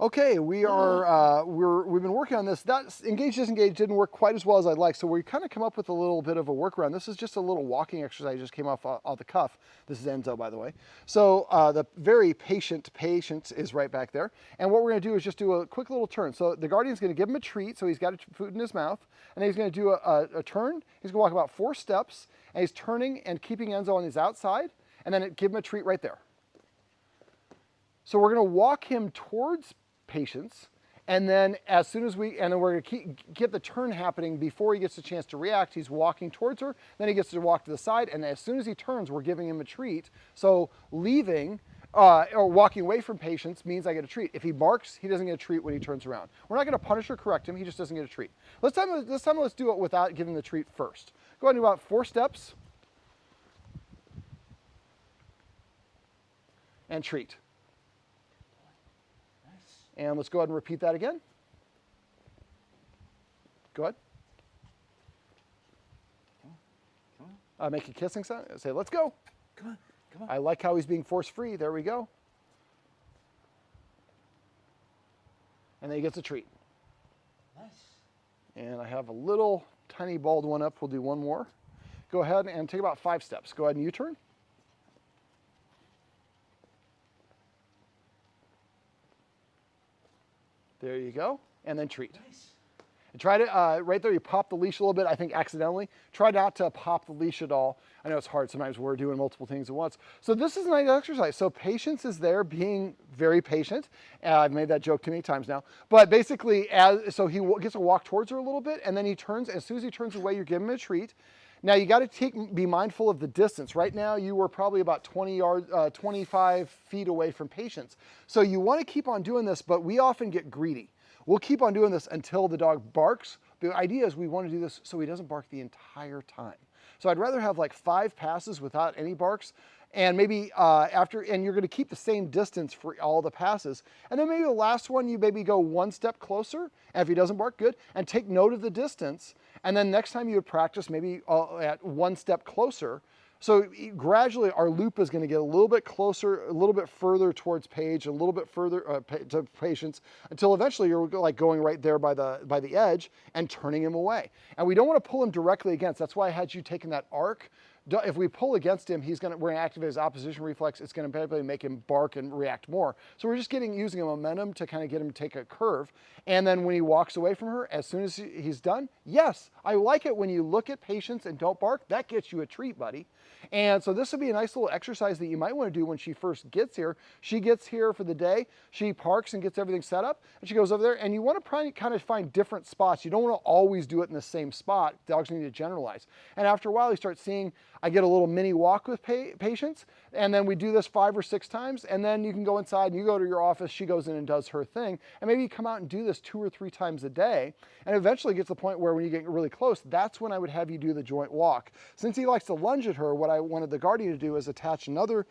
Okay, we've been working on this. That engage disengage didn't work quite as well as I'd like, so we kind of come up with a little bit of a workaround. This is just a little walking exercise, just came off the cuff. This is Enzo, by the way. So the very patient is right back there, and what we're going to do is just do a quick little turn. So the guardian's going to give him a treat, so he's got food in his mouth, and then he's going to do a turn. He's going to walk about 4 steps, and he's turning and keeping Enzo on his outside, and then give him a treat right there. So we're going to walk him towards Patience, and then as soon as we're going to get the turn happening before he gets a chance to react. He's walking towards her, then he gets to walk to the side, and as soon as he turns, we're giving him a treat. So leaving or walking away from Patience means I get a treat. If he barks, he doesn't get a treat when he turns around. We're not going to punish or correct him, he just doesn't get a treat. This time let's do it without giving the treat first. Go ahead and do about 4 steps, and treat. And let's go ahead and repeat that again. Go ahead. Come on. Make a kissing sound. Say, let's go. Come on. I like how he's being force-free. There we go. And then he gets a treat. Nice. And I have a little tiny bald one up. We'll do one more. Go ahead and take about 5 steps. Go ahead and U-turn. There you go, and then treat. Nice. And try to, right there, you pop the leash a little bit, I think accidentally. Try not to pop the leash at all. I know it's hard, sometimes we're doing multiple things at once. So this is a nice exercise. So Patience is there being very patient. I've made that joke too many times now. But basically, so he gets to walk towards her a little bit, and then he turns, as soon as he turns away, you give him a treat. Now you got to be mindful of the distance. Right now you were probably about 25 feet away from Patience. So you want to keep on doing this, but we often get greedy. We'll keep on doing this until the dog barks. The idea is we want to do this so he doesn't bark the entire time. So I'd rather have like 5 passes without any barks, and maybe and you're going to keep the same distance for all the passes. And then maybe the last one, you maybe go 1 step closer, and if he doesn't bark, good, and take note of the distance. And then next time you would practice maybe at 1 step closer. So gradually our loop is going to get a little bit closer, a little bit further towards Paige, a little bit further to Patience, until eventually you're like going right there by the edge and turning him away. And we don't want to pull him directly against. That's why I had you taking that arc. If we pull against him, we're going to activate his opposition reflex. It's going to basically make him bark and react more. So we're just using a momentum to kind of get him to take a curve. And then when he walks away from her, as soon as he's done, yes, I like it when you look at Patience and don't bark. That gets you a treat, buddy. And so this would be a nice little exercise that you might want to do when she first gets here. She gets here for the day, she parks and gets everything set up, and she goes over there, and you want to kind of find different spots. You don't want to always do it in the same spot. Dogs need to generalize. And after a while, you start seeing, I get a little mini walk with Patience, and then we do this 5 or 6 times, and then you can go inside and you go to your office, she goes in and does her thing, and maybe you come out and do this 2 or 3 times a day, and eventually get to the point where when you get really close, that's when I would have you do the joint walk. Since he likes to lunge at her, what I wanted the guardian to do is attach another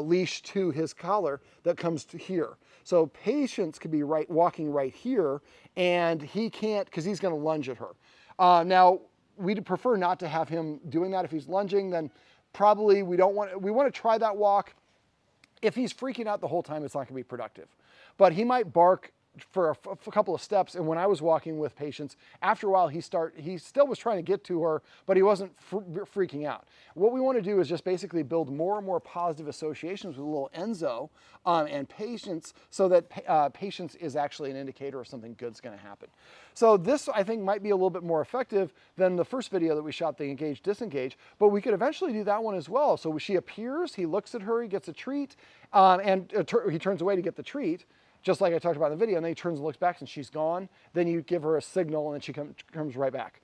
leash to his collar that comes to here. So Patience could be walking right here, and he can't, because he's going to lunge at her. Now, we'd prefer not to have him doing that. If he's lunging, then probably we want to try that walk. If he's freaking out the whole time, it's not going to be productive. But he might bark for a couple of steps, and when I was walking with Patience, after a while he still was trying to get to her, but he wasn't freaking out. What we want to do is just basically build more and more positive associations with little Enzo and Patience, so that Patience is actually an indicator of something good's going to happen. So this, I think, might be a little bit more effective than the first video that we shot, the engage disengage, but we could eventually do that one as well. So she appears, he looks at her, he gets a treat, and he turns away to get the treat, just like I talked about in the video, and then he turns and looks back and she's gone. Then you give her a signal and then she comes right back.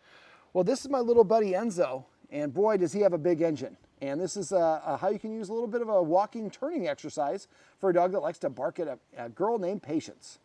Well, this is my little buddy Enzo, and boy, does he have a big engine. And this is how you can use a little bit of a walking turning exercise for a dog that likes to bark at a girl named Patience.